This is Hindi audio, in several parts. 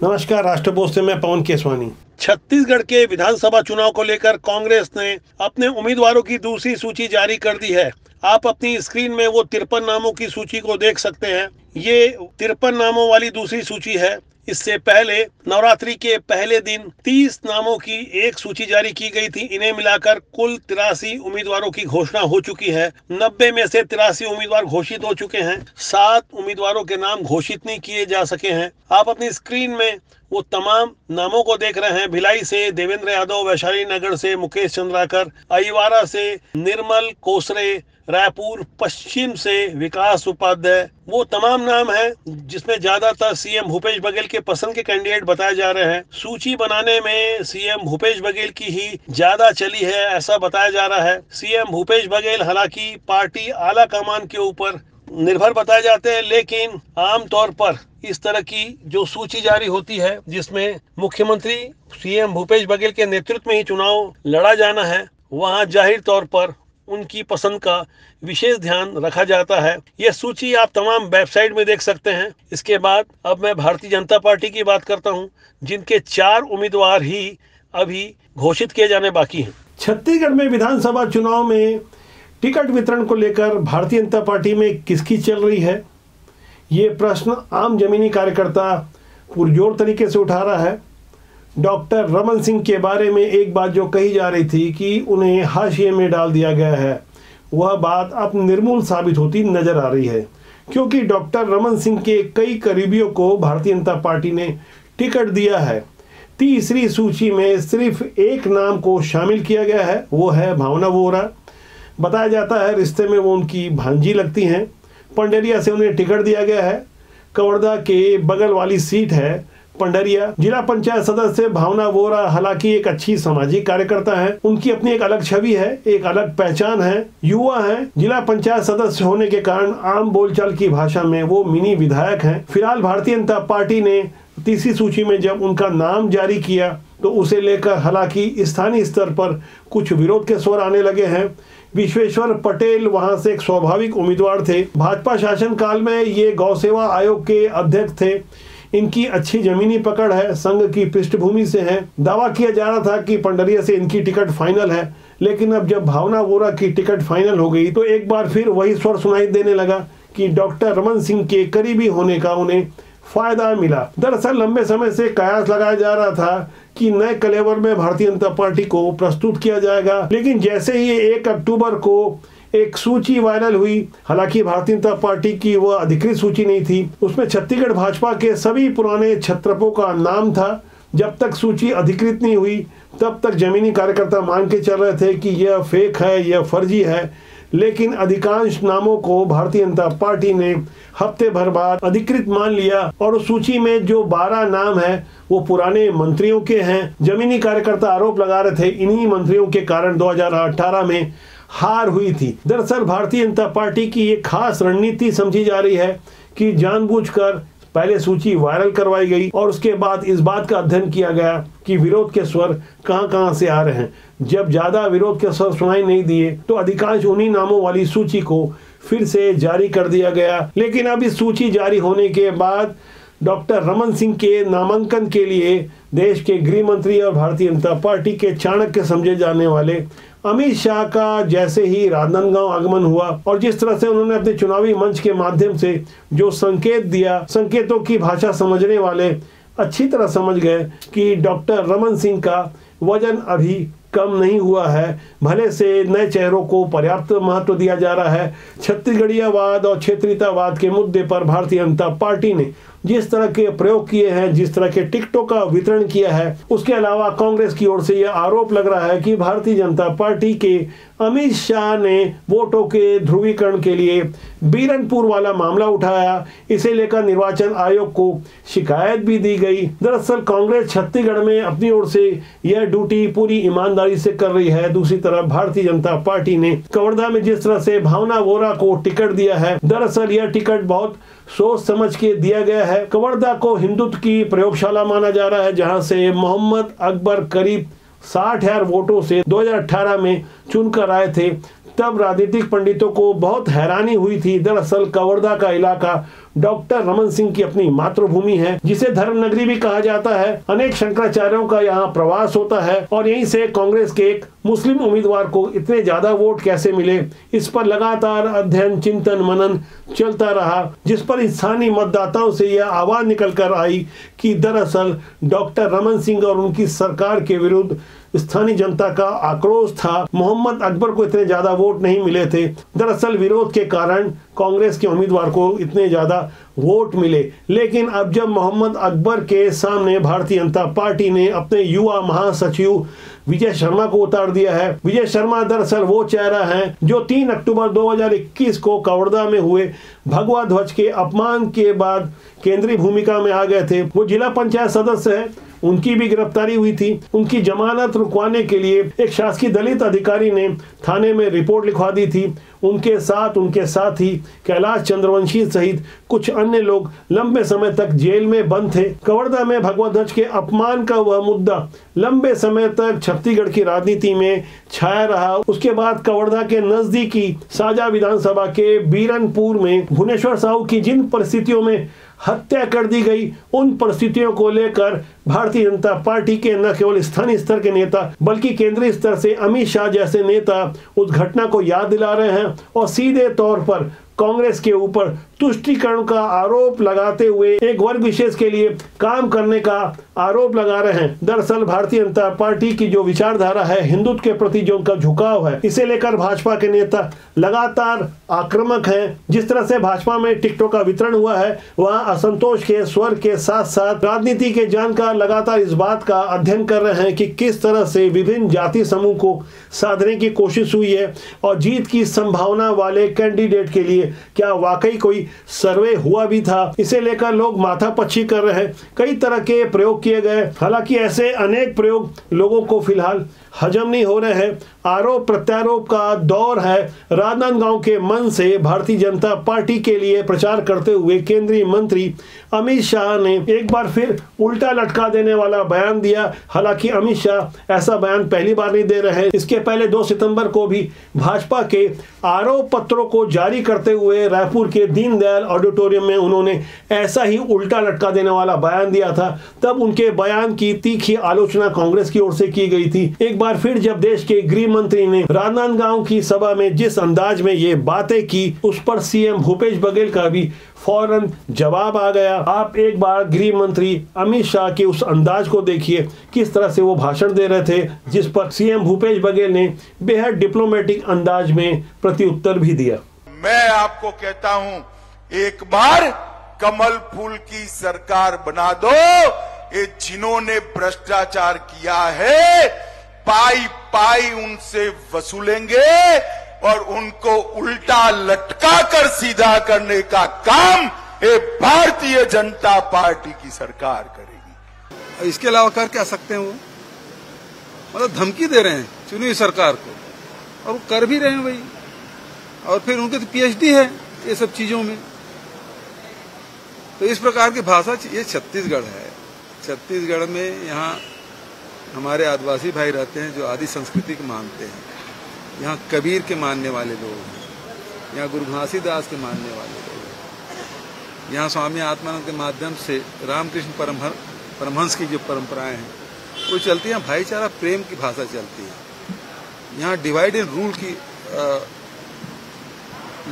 नमस्कार, राष्ट्रपोस्ट से मैं पवन केसवानी। छत्तीसगढ़ के विधानसभा चुनाव को लेकर कांग्रेस ने अपने उम्मीदवारों की दूसरी सूची जारी कर दी है। आप अपनी स्क्रीन में वो 53 नामों की सूची को देख सकते हैं। ये 53 नामों वाली दूसरी सूची है। इससे पहले नवरात्रि के पहले दिन 30 नामों की एक सूची जारी की गई थी। इन्हें मिलाकर कुल 83 उम्मीदवारों की घोषणा हो चुकी है। 90 में से 83 उम्मीदवार घोषित हो चुके हैं। 7 उम्मीदवारों के नाम घोषित नहीं किए जा सके हैं। आप अपनी स्क्रीन में वो तमाम नामों को देख रहे हैं। भिलाई से देवेंद्र यादव, वैशाली नगर से मुकेश चंद्राकर, अहिवारा से निर्मल कोसरे, रायपुर पश्चिम से विकास उपाध्याय, वो तमाम नाम हैं जिसमें ज्यादातर सीएम भूपेश बघेल के पसंद के कैंडिडेट बताए जा रहे हैं। सूची बनाने में सीएम भूपेश बघेल की ही ज्यादा चली है, ऐसा बताया जा रहा है। सीएम भूपेश बघेल हालांकि पार्टी आला कमान के ऊपर निर्भर बताए जाते हैं, लेकिन आमतौर पर इस तरह की जो सूची जारी होती है जिसमें मुख्यमंत्री सीएम भूपेश बघेल के नेतृत्व में ही चुनाव लड़ा जाना है, वहां जाहिर तौर पर उनकी पसंद का विशेष ध्यान रखा जाता है। यह सूची आप तमाम वेबसाइट में देख सकते हैं। इसके बाद अब मैं भारतीय जनता पार्टी की बात करता हूं, जिनके 4 उम्मीदवार ही अभी घोषित किए जाने बाकी हैं। छत्तीसगढ़ में विधानसभा चुनाव में टिकट वितरण को लेकर भारतीय जनता पार्टी में किसकी चल रही है, ये प्रश्न आम जमीनी कार्यकर्ता पुरजोर तरीके से उठा रहा है। डॉक्टर रमन सिंह के बारे में एक बात जो कही जा रही थी कि उन्हें हाशिए में डाल दिया गया है, वह बात अब निर्मूल साबित होती नजर आ रही है, क्योंकि डॉक्टर रमन सिंह के कई करीबियों को भारतीय जनता पार्टी ने टिकट दिया है। तीसरी सूची में सिर्फ एक नाम को शामिल किया गया है, वो है भावना वोरा। बताया जाता है रिश्ते में वो उनकी भांजी लगती हैं। पंडरिया से उन्हें टिकट दिया गया है। कवर्धा के बगल वाली सीट है पंडरिया। जिला पंचायत सदस्य भावना वोरा हालांकि एक अच्छी सामाजिक कार्यकर्ता है। उनकी अपनी एक अलग छवि है, एक अलग पहचान है। युवा है। जिला पंचायत सदस्य होने के कारण आम बोलचाल की भाषा में वो मिनी विधायक हैं। फिलहाल भारतीय जनता पार्टी ने तीसरी सूची में जब उनका नाम जारी किया तो उसे लेकर हालांकि स्थानीय स्तर पर कुछ विरोध के स्वर आने लगे हैं। विश्वेश्वर पटेल वहां से एक स्वाभाविक उम्मीदवार थे। भाजपा शासनकाल में ये गौ सेवा आयोग के अध्यक्ष थे। इनकी अच्छी जमीनी पकड़ है, संघ की पृष्ठभूमि से है। दावा किया जा रहा था कि पंडरिया से इनकी टिकट फाइनल है, लेकिन अब जब भावना वोरा की टिकट फाइनल हो गई तो एक बार फिर वही स्वर सुनाई देने लगा कि डॉक्टर रमन सिंह के करीबी होने का उन्हें फायदा मिला। दरअसल लंबे समय से कयास लगाया जा रहा था कि नए कलेवर में भारतीय जनता पार्टी को प्रस्तुत किया जाएगा, लेकिन जैसे ही 1 अक्टूबर को एक सूची वायरल हुई, हालांकि भारतीय जनता पार्टी की वह अधिकृत सूची नहीं थी, उसमें छत्तीसगढ़ भाजपा के सभी पुराने छत्रपों का नाम था। जब तक सूची अधिकृत नहीं हुई तब तक जमीनी कार्यकर्ता मान के चल रहे थे कि यह फेक है, यह फर्जी है, लेकिन अधिकांश नामों को भारतीय जनता पार्टी ने हफ्ते भर बाद अधिकृत मान लिया और उस सूची में जो 12 नाम है वो पुराने मंत्रियों के हैं। जमीनी कार्यकर्ता आरोप लगा रहे थे इन्हीं मंत्रियों के कारण 2018 में हार हुई थी। दरअसल भारतीय जनता पार्टी की एक खास रणनीति समझी जा रही है कि जानबूझकर पहले सूची वायरल करवाई गई और उसके बाद इस बात का अध्ययन किया गया कि विरोध के स्वर कहां से आ रहे हैं। जब ज्यादा विरोध के स्वर सुनाई नहीं दिए तो अधिकांश उन्हीं नामों वाली सूची को फिर से जारी कर दिया गया। लेकिन अब इस सूची जारी होने के बाद डॉक्टर रमन सिंह के नामांकन के लिए देश के गृह मंत्री और भारतीय जनता पार्टी के चाणक्य समझे जाने वाले अमित शाह का जैसे ही राजनांदगांव आगमन हुआ और जिस तरह से उन्होंने अपने चुनावी मंच के माध्यम से जो संकेत दिया, संकेतों की भाषा समझने वाले अच्छी तरह समझ गए कि डॉक्टर रमन सिंह का वजन अभी कम नहीं हुआ है। भले से नए चेहरों को पर्याप्त महत्व दिया जा रहा है। छत्तीसगढ़ियावाद और क्षेत्रीयतावाद के मुद्दे पर भारतीय जनता पार्टी ने जिस तरह के प्रयोग किए हैं, जिस तरह के टिकटों का वितरण किया है, उसके अलावा कांग्रेस की ओर से यह आरोप लग रहा है कि भारतीय जनता पार्टी के अमित शाह ने वोटों के ध्रुवीकरण के लिए बीरनपुर वाला मामला उठाया। इसे लेकर निर्वाचन आयोग को शिकायत भी दी गई। दरअसल कांग्रेस छत्तीसगढ़ में अपनी ओर से यह ड्यूटी पूरी ईमानदारी से कर रही है। दूसरी तरफ भारतीय जनता पार्टी ने कवर्धा में जिस तरह से भावना वोरा को टिकट दिया है, दरअसल यह टिकट बहुत सोच समझ के दिया गया है। कवर्धा को हिंदुत्व की प्रयोगशाला माना जा रहा है, जहां से मोहम्मद अकबर करीब 60,000 वोटों से 2018 में चुनकर आए थे। तब राजनीतिक पंडितों को बहुत हैरानी हुई थी। दरअसल कवर्धा का इलाका डॉक्टर रमन सिंह की अपनी मातृभूमि है, जिसे धर्म नगरी भी कहा जाता है। अनेक शंकराचार्यों का यहाँ प्रवास होता है और यहीं से कांग्रेस के एक मुस्लिम उम्मीदवार को इतने ज्यादा वोट कैसे मिले, इस पर लगातार अध्ययन, चिंतन, मनन चलता रहा, जिस पर स्थानीय मतदाताओं से यह आवाज निकल कर आई कि दरअसल डॉक्टर रमन सिंह और उनकी सरकार के विरुद्ध स्थानीय जनता का आक्रोश था। मोहम्मद अकबर को इतने ज्यादा वोट नहीं मिले थे। दरअसल विरोध के कारण कांग्रेस के उम्मीदवार को इतने ज्यादा वोट मिले। लेकिन अब जब मोहम्मद अकबर के सामने भारतीय जनता पार्टी ने अपने युवा महासचिव विजय शर्मा को उतार दिया है। विजय शर्मा दरअसल वो चेहरा है जो 3 अक्टूबर 2021 को कवर्धा में हुए भगवा ध्वज के अपमान के बाद केंद्रीय भूमिका में आ गए थे। वो जिला पंचायत सदस्य है, उनकी भी गिरफ्तारी हुई थी। उनकी जमानत रुकवाने के लिए एक शासकीय दलित अधिकारी ने थाने में रिपोर्ट लिखवा दी थी। उनके साथ ही कैलाश चंद्रवंशी सहित कुछ अन्य लोग लंबे समय तक जेल में बंद थे। कवर्धा में भगवा ध्वज के अपमान का वह मुद्दा लंबे समय तक छत्तीसगढ़ की राजनीति में छाया रहा। उसके बाद कवर्धा के नजदीकी साजा विधानसभा के बीरनपुर में भुवनेश्वर साहू की जिन परिस्थितियों में हत्या कर दी गई, उन परिस्थितियों को लेकर भारतीय जनता पार्टी के न केवल स्थानीय स्तर के नेता बल्कि केंद्रीय स्तर से अमित शाह जैसे नेता उस घटना को याद दिला रहे हैं और सीधे तौर पर कांग्रेस के ऊपर तुष्टीकरण का आरोप लगाते हुए एक वर्ग विशेष के लिए काम करने का आरोप लगा रहे हैं। दरअसल भारतीय जनता पार्टी की जो विचारधारा है, हिंदुत्व के प्रति जो उनका झुकाव है, इसे लेकर भाजपा के नेता लगातार आक्रामक हैं। जिस तरह से भाजपा में टिकटों का वितरण हुआ है, वहां असंतोष के स्वर के साथ साथ राजनीति के जानकार लगातार इस बात का अध्ययन कर रहे हैं कि किस तरह से विभिन्न जाति समूह को साधने की कोशिश हुई है और जीत की संभावना वाले कैंडिडेट के लिए क्या वाकई कोई सर्वे हुआ भी था। इसे लेकर लोग माथापच्ची कर रहे हैं। कई तरह के प्रयोग किए गए, हालांकि ऐसे अनेक प्रयोग लोगों को फिलहाल हजम नहीं हो रहे हैं। आरोप प्रत्यारोप का दौर है। राजनांदगांव के मन से भारतीय जनता पार्टी के लिए प्रचार करते हुए केंद्रीय मंत्री अमित शाह ने एक बार फिर उल्टा लटका देने वाला बयान दिया। हालांकि अमित शाह ऐसा बयान पहली बार नहीं दे रहे हैं। इसके पहले 2 सितंबर को भी भाजपा के आरोप पत्रों को जारी करते हुए रायपुर के दीनदयाल ऑडिटोरियम में उन्होंने ऐसा ही उल्टा लटका देने वाला बयान दिया था। तब उनके बयान की तीखी आलोचना कांग्रेस की ओर से की गई थी। एक बार फिर जब देश के गृह मंत्री ने राजनांदगांव की सभा में जिस अंदाज में ये बातें की, उस पर सीएम भूपेश बघेल का भी फौरन जवाब आ गया। आप एक बार गृह मंत्री अमित शाह के उस अंदाज को देखिए, किस तरह से वो भाषण दे रहे थे, जिस पर सीएम भूपेश बघेल ने बेहद डिप्लोमेटिक अंदाज में प्रत्युत्तर भी दिया। मैं आपको कहता हूं, एक बार कमल फूल की सरकार बना दो। ये जिन्होंने भ्रष्टाचार किया है, पाई पाई उनसे वसूलेंगे और उनको उल्टा लटका कर सीधा करने का काम ये भारतीय जनता पार्टी की सरकार करेगी। इसके अलावा कर क्या सकते हैं वो? मतलब धमकी दे रहे हैं चुनी हुई सरकार को, और वो कर भी रहे हैं वही। और फिर उनके तो पीएचडी है ये सब चीजों में। तो इस प्रकार की भाषा, ये छत्तीसगढ़ है। छत्तीसगढ़ में यहाँ हमारे आदिवासी भाई रहते हैं जो आदि संस्कृति को मानते हैं। यहाँ कबीर के मानने वाले लोग हैं, यहाँ गुरु घासीदास के मानने वाले लोग हैं, यहाँ स्वामी आत्मानंद के माध्यम से रामकृष्ण परमहंस की जो परंपराएं हैं वो चलती हैं। भाईचारा प्रेम की भाषा चलती है। यहाँ डिवाइड एंड रूल की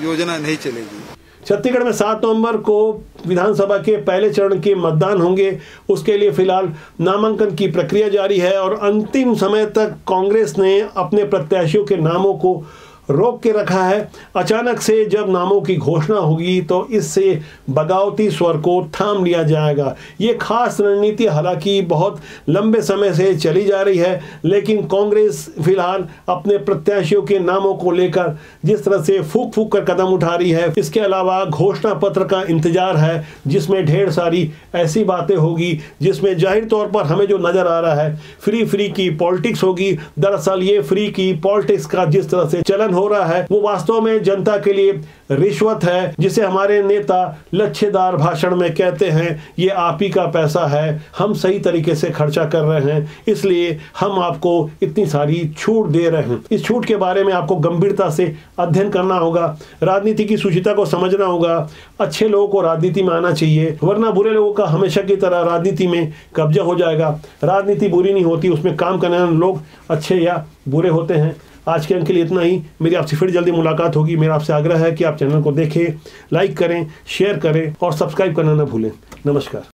योजना नहीं चलेगी। छत्तीसगढ़ में 7 नवंबर को विधानसभा के पहले चरण के मतदान होंगे। उसके लिए फिलहाल नामांकन की प्रक्रिया जारी है और अंतिम समय तक कांग्रेस ने अपने प्रत्याशियों के नामों को रोक के रखा है। अचानक से जब नामों की घोषणा होगी तो इससे बगावती स्वर को थाम लिया जाएगा। ये खास रणनीति हालांकि बहुत लंबे समय से चली जा रही है, लेकिन कांग्रेस फिलहाल अपने प्रत्याशियों के नामों को लेकर जिस तरह से फूक फूक कर कदम उठा रही है, इसके अलावा घोषणा पत्र का इंतजार है जिसमें ढेर सारी ऐसी बातें होगी जिसमें जाहिर तौर पर हमें जो नजर आ रहा है फ्री की पॉलिटिक्स होगी। दरअसल ये फ्री की पॉलिटिक्स का जिस तरह से चलन हो रहा है वो वास्तव में जनता के लिए रिश्वत है, जिसे हमारे नेता लच्छेदार भाषण में कहते हैं ये आप ही का पैसा है, हम सही तरीके से खर्चा कर रहे हैं, इसलिए हम आपको इतनी सारी छूट दे रहे हैं। इस छूट के बारे में आपको गंभीरता से अध्ययन करना होगा, राजनीति की सूचिता को समझना होगा। अच्छे लोगों को राजनीति में आना चाहिए, वरना बुरे लोगों का हमेशा की तरह राजनीति में कब्जा हो जाएगा। राजनीति बुरी नहीं होती, उसमें काम करने वाले लोग अच्छे या बुरे होते हैं। आज के अंक के लिए इतना ही। मेरी आपसे फिर जल्दी मुलाकात होगी। मेरा आपसे आग्रह है कि आप चैनल को देखें, लाइक करें, शेयर करें और सब्सक्राइब करना न भूलें। नमस्कार।